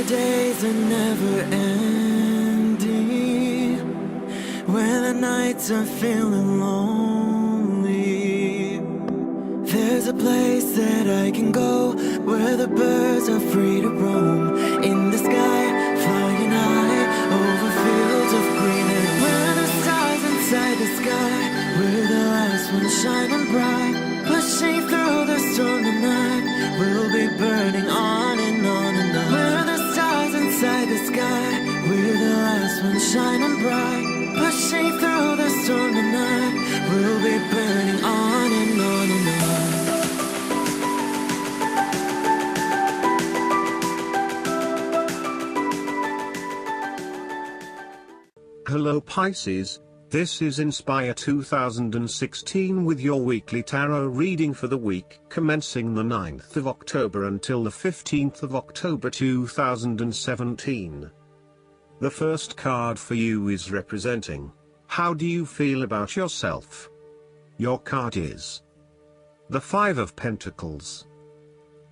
the days are never ending, when the nights are feeling lonely, there's a place that I can go, where the birds are free to roam, in the sky, flying high, over fields of green, and where the stars inside the sky, we're the last ones shining bright, pushing through the storm tonight, we'll be burning on and on and on. We're the stars inside the sky, we're the last ones shining bright, pushing through the storm tonight, we'll be burning on and on and on. Hello Pisces, this is Inspire 2016 with your weekly tarot reading for the week commencing the 9th of October until the 15th of October 2017. The first card for you is representing, how do you feel about yourself? Your card is the Five of Pentacles.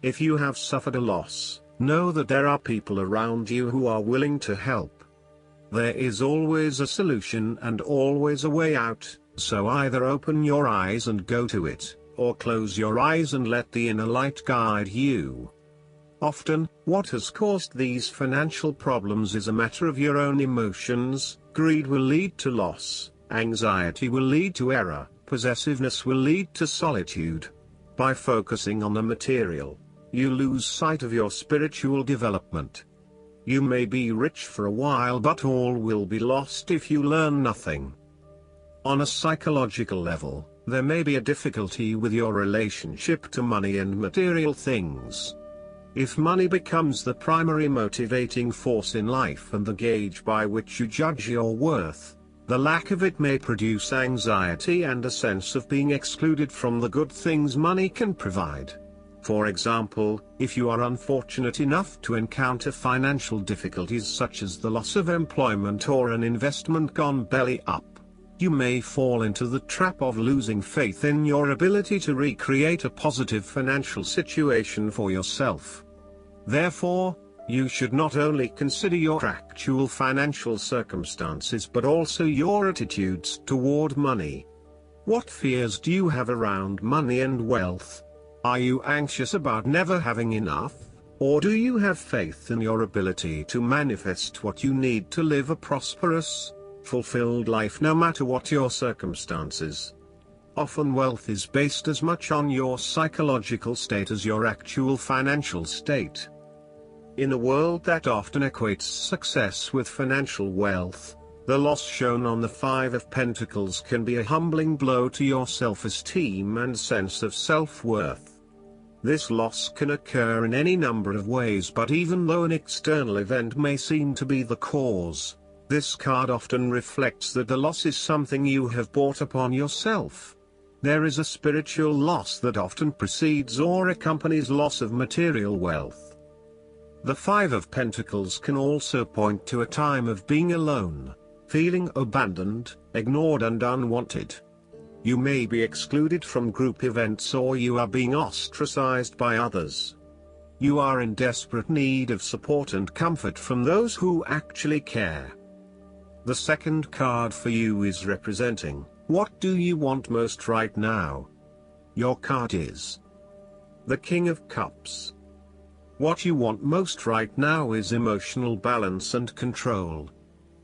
If you have suffered a loss, know that there are people around you who are willing to help. There is always a solution and always a way out, so either open your eyes and go to it, or close your eyes and let the inner light guide you. Often, what has caused these financial problems is a matter of your own emotions. Greed will lead to loss, anxiety will lead to error, possessiveness will lead to solitude. By focusing on the material, you lose sight of your spiritual development. You may be rich for a while, but all will be lost if you learn nothing. On a psychological level, there may be a difficulty with your relationship to money and material things. If money becomes the primary motivating force in life and the gauge by which you judge your worth, the lack of it may produce anxiety and a sense of being excluded from the good things money can provide. For example, if you are unfortunate enough to encounter financial difficulties such as the loss of employment or an investment gone belly up, you may fall into the trap of losing faith in your ability to recreate a positive financial situation for yourself. Therefore, you should not only consider your actual financial circumstances but also your attitudes toward money. What fears do you have around money and wealth? Are you anxious about never having enough, or do you have faith in your ability to manifest what you need to live a prosperous, fulfilled life no matter what your circumstances? Often wealth is based as much on your psychological state as your actual financial state. In a world that often equates success with financial wealth, the loss shown on the Five of Pentacles can be a humbling blow to your self-esteem and sense of self-worth. This loss can occur in any number of ways, but even though an external event may seem to be the cause, this card often reflects that the loss is something you have brought upon yourself. There is a spiritual loss that often precedes or accompanies loss of material wealth. The Five of Pentacles can also point to a time of being alone, feeling abandoned, ignored and unwanted. You may be excluded from group events or you are being ostracized by others. You are in desperate need of support and comfort from those who actually care. The second card for you is representing, what do you want most right now? Your card is the King of Cups. What you want most right now is emotional balance and control.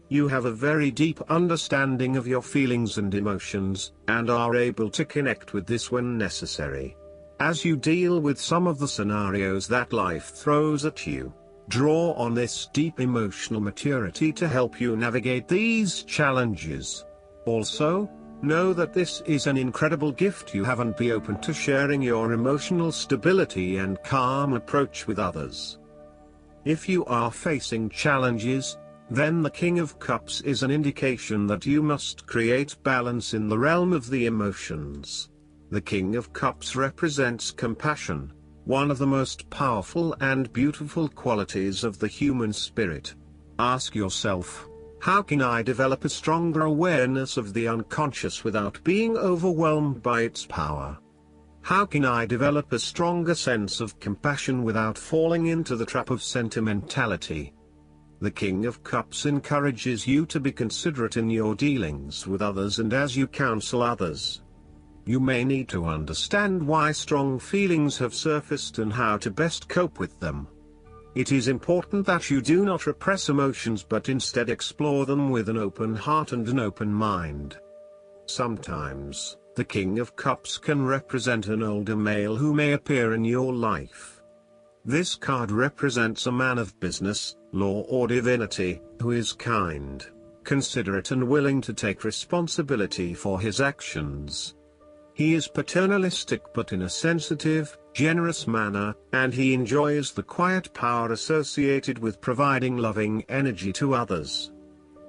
You have a very deep understanding of your feelings and emotions, and are able to connect with this when necessary. As you deal with some of the scenarios that life throws at you, draw on this deep emotional maturity to help you navigate these challenges. Also, know that this is an incredible gift you have, and be open to sharing your emotional stability and calm approach with others. If you are facing challenges, then the King of Cups is an indication that you must create balance in the realm of the emotions. The King of Cups represents compassion, one of the most powerful and beautiful qualities of the human spirit. Ask yourself, how can I develop a stronger awareness of the unconscious without being overwhelmed by its power? How can I develop a stronger sense of compassion without falling into the trap of sentimentality? The King of Cups encourages you to be considerate in your dealings with others and as you counsel others. You may need to understand why strong feelings have surfaced and how to best cope with them. It is important that you do not repress emotions but instead explore them with an open heart and an open mind. Sometimes, the King of Cups can represent an older male who may appear in your life. This card represents a man of business, law or divinity, who is kind, considerate and willing to take responsibility for his actions. He is paternalistic but in a sensitive, generous manner, and he enjoys the quiet power associated with providing loving energy to others.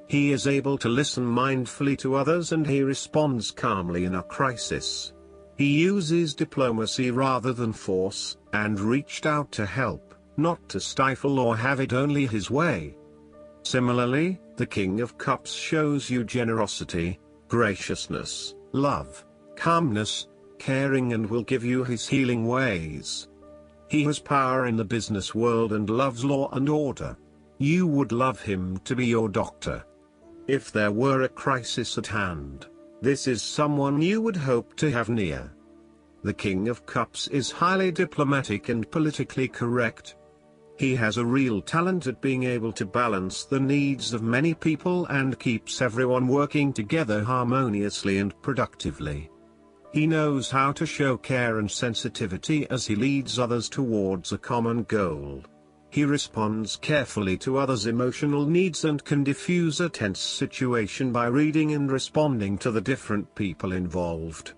He is able to listen mindfully to others and he responds calmly in a crisis. He uses diplomacy rather than force, and reached out to help, not to stifle or have it only his way. Similarly, the King of Cups shows you generosity, graciousness, love, calmness, caring and will give you his healing ways. He has power in the business world and loves law and order. You would love him to be your doctor. If there were a crisis at hand, this is someone you would hope to have near. The King of Cups is highly diplomatic and politically correct. He has a real talent at being able to balance the needs of many people and keeps everyone working together harmoniously and productively. He knows how to show care and sensitivity as he leads others towards a common goal. He responds carefully to others' emotional needs and can diffuse a tense situation by reading and responding to the different people involved.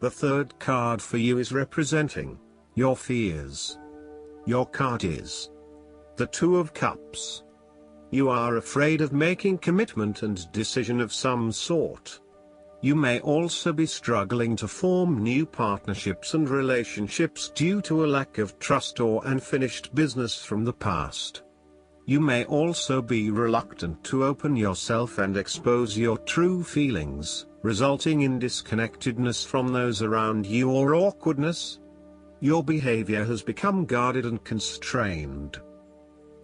The third card for you is representing your fears. Your card is the Two of Cups. You are afraid of making commitment and decision of some sort. You may also be struggling to form new partnerships and relationships due to a lack of trust or unfinished business from the past. You may also be reluctant to open yourself and expose your true feelings, resulting in disconnectedness from those around you or awkwardness. Your behavior has become guarded and constrained.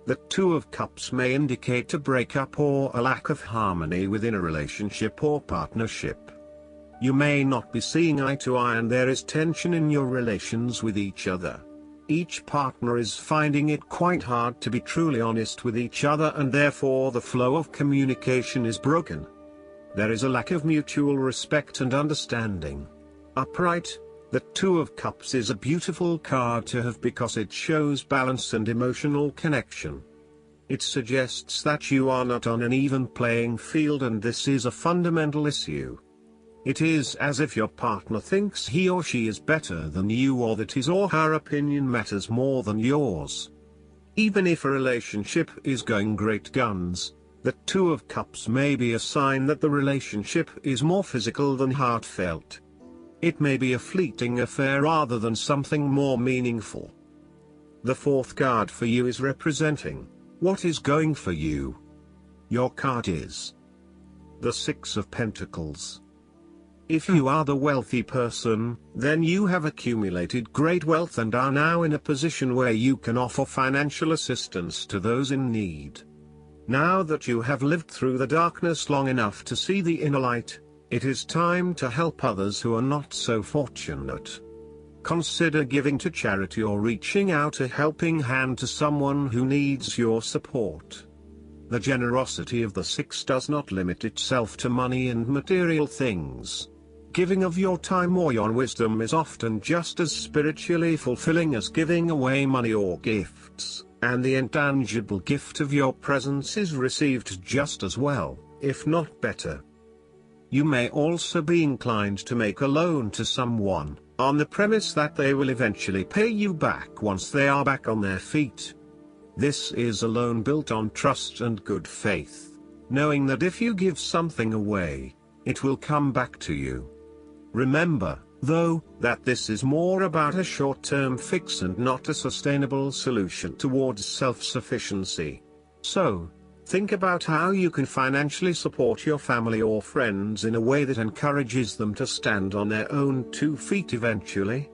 The Two of Cups may indicate a breakup or a lack of harmony within a relationship or partnership. You may not be seeing eye to eye and there is tension in your relations with each other. Each partner is finding it quite hard to be truly honest with each other and therefore the flow of communication is broken. There is a lack of mutual respect and understanding. Upright, the Two of Cups is a beautiful card to have because it shows balance and emotional connection. It suggests that you are not on an even playing field and this is a fundamental issue. It is as if your partner thinks he or she is better than you or that his or her opinion matters more than yours. Even if a relationship is going great guns, the Two of Cups may be a sign that the relationship is more physical than heartfelt. It may be a fleeting affair rather than something more meaningful. The fourth card for you is representing what is going for you. Your card is the Six of Pentacles. If you are the wealthy person, then you have accumulated great wealth and are now in a position where you can offer financial assistance to those in need. Now that you have lived through the darkness long enough to see the inner light, it is time to help others who are not so fortunate. Consider giving to charity or reaching out a helping hand to someone who needs your support. The generosity of the Six does not limit itself to money and material things. Giving of your time or your wisdom is often just as spiritually fulfilling as giving away money or gifts, and the intangible gift of your presence is received just as well, if not better. You may also be inclined to make a loan to someone, on the premise that they will eventually pay you back once they are back on their feet. This is a loan built on trust and good faith, knowing that if you give something away, it will come back to you. Remember, though, that this is more about a short-term fix and not a sustainable solution towards self-sufficiency. So, think about how you can financially support your family or friends in a way that encourages them to stand on their own 2 feet eventually.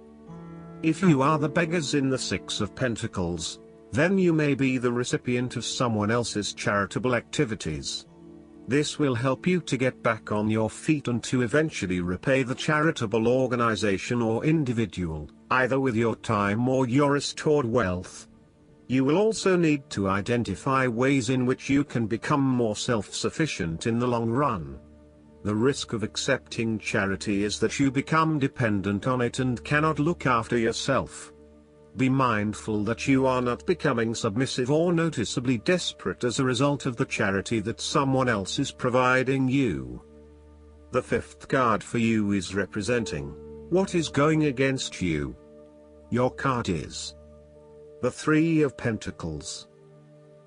If you are the beggars in the Six of Pentacles, then you may be the recipient of someone else's charitable activities. This will help you to get back on your feet and to eventually repay the charitable organization or individual, either with your time or your restored wealth. You will also need to identify ways in which you can become more self-sufficient in the long run. The risk of accepting charity is that you become dependent on it and cannot look after yourself. Be mindful that you are not becoming submissive or noticeably desperate as a result of the charity that someone else is providing you. The fifth card for you is representing what is going against you. Your card is the Three of Pentacles.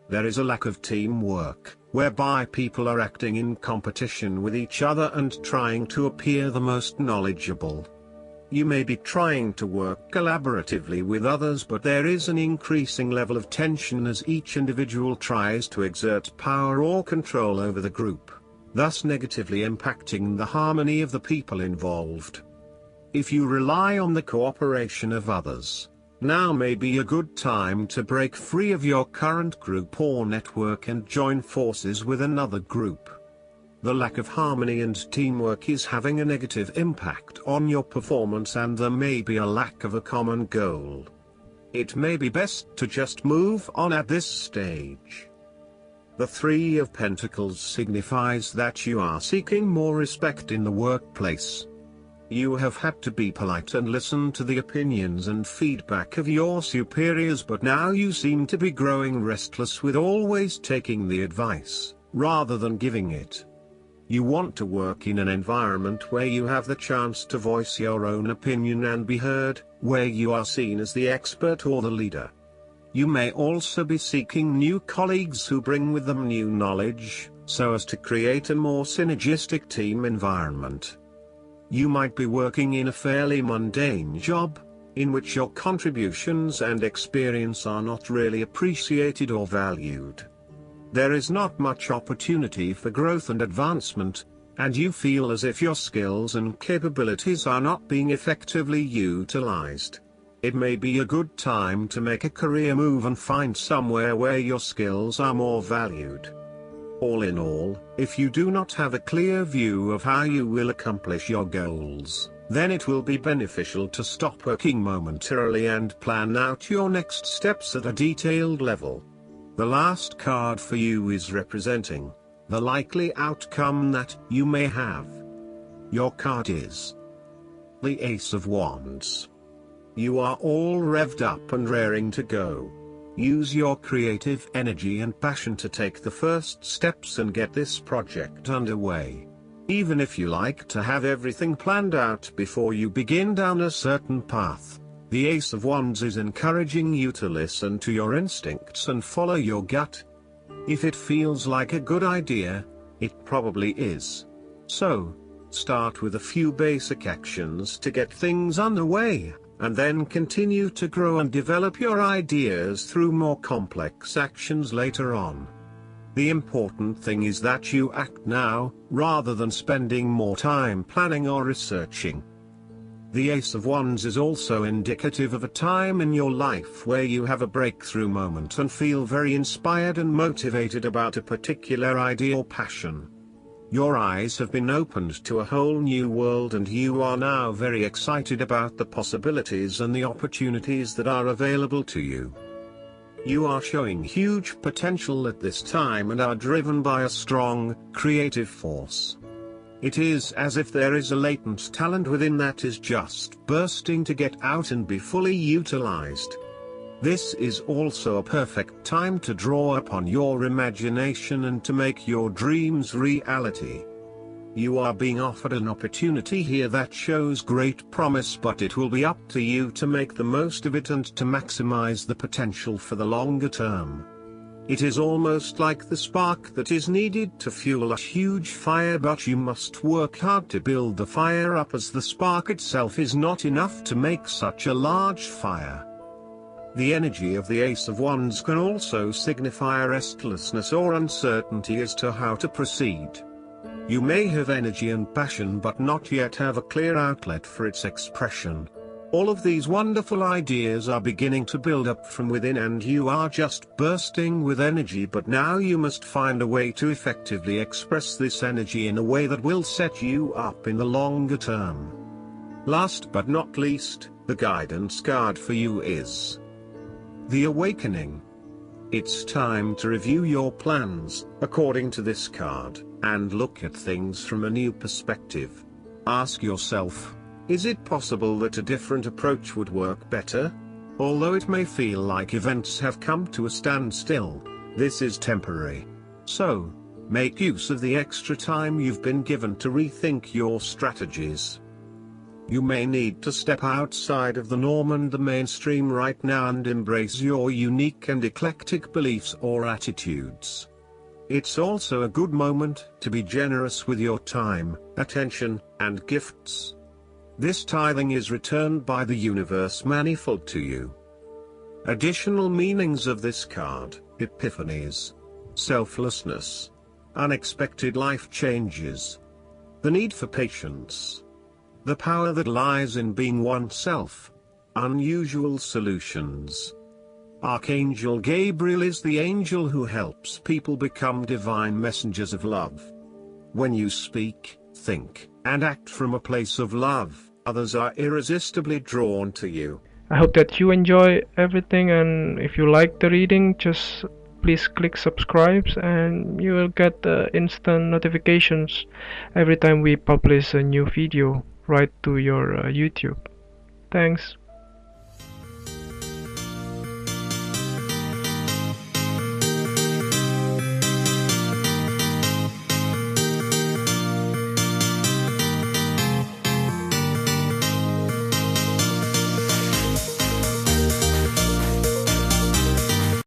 There is a lack of teamwork, whereby people are acting in competition with each other and trying to appear the most knowledgeable. You may be trying to work collaboratively with others, but there is an increasing level of tension as each individual tries to exert power or control over the group, thus negatively impacting the harmony of the people involved. If you rely on the cooperation of others, now may be a good time to break free of your current group or network and join forces with another group. The lack of harmony and teamwork is having a negative impact on your performance, and there may be a lack of a common goal. It may be best to just move on at this stage. The Three of Pentacles signifies that you are seeking more respect in the workplace. You have had to be polite and listen to the opinions and feedback of your superiors, but now you seem to be growing restless with always taking the advice, rather than giving it. You want to work in an environment where you have the chance to voice your own opinion and be heard, where you are seen as the expert or the leader. You may also be seeking new colleagues who bring with them new knowledge, so as to create a more synergistic team environment. You might be working in a fairly mundane job, in which your contributions and experience are not really appreciated or valued. There is not much opportunity for growth and advancement, and you feel as if your skills and capabilities are not being effectively utilized. It may be a good time to make a career move and find somewhere where your skills are more valued. All in all, if you do not have a clear view of how you will accomplish your goals, then it will be beneficial to stop working momentarily and plan out your next steps at a detailed level. The last card for you is representing the likely outcome that you may have. Your card is the Ace of Wands. You are all revved up and raring to go. Use your creative energy and passion to take the first steps and get this project underway. Even if you like to have everything planned out before you begin down a certain path, the Ace of Wands is encouraging you to listen to your instincts and follow your gut. If it feels like a good idea, it probably is. So, start with a few basic actions to get things underway, and then continue to grow and develop your ideas through more complex actions later on. The important thing is that you act now, rather than spending more time planning or researching. The Ace of Wands is also indicative of a time in your life where you have a breakthrough moment and feel very inspired and motivated about a particular idea or passion. Your eyes have been opened to a whole new world, and you are now very excited about the possibilities and the opportunities that are available to you. You are showing huge potential at this time and are driven by a strong, creative force. It is as if there is a latent talent within that is just bursting to get out and be fully utilized. This is also a perfect time to draw upon your imagination and to make your dreams reality. You are being offered an opportunity here that shows great promise, but it will be up to you to make the most of it and to maximize the potential for the longer term. It is almost like the spark that is needed to fuel a huge fire, but you must work hard to build the fire up, as the spark itself is not enough to make such a large fire. The energy of the Ace of Wands can also signify restlessness or uncertainty as to how to proceed. You may have energy and passion but not yet have a clear outlet for its expression. All of these wonderful ideas are beginning to build up from within, and you are just bursting with energy, but now you must find a way to effectively express this energy in a way that will set you up in the longer term. Last but not least, the guidance card for you is the Awakening. It's time to review your plans, according to this card, and look at things from a new perspective. Ask yourself, is it possible that a different approach would work better? Although it may feel like events have come to a standstill, this is temporary. So, make use of the extra time you've been given to rethink your strategies. You may need to step outside of the norm and the mainstream right now and embrace your unique and eclectic beliefs or attitudes. It's also a good moment to be generous with your time, attention, and gifts. This tithing is returned by the universe manifold to you. Additional meanings of this card: epiphanies, selflessness, unexpected life changes, the need for patience, the power that lies in being oneself, unusual solutions. Archangel Gabriel is the angel who helps people become divine messengers of love. When you speak, think, and act from a place of love, others are irresistibly drawn to you. I hope that you enjoy everything, and if you like the reading, just please click subscribe and you will get instant notifications every time we publish a new video right to your YouTube. Thanks.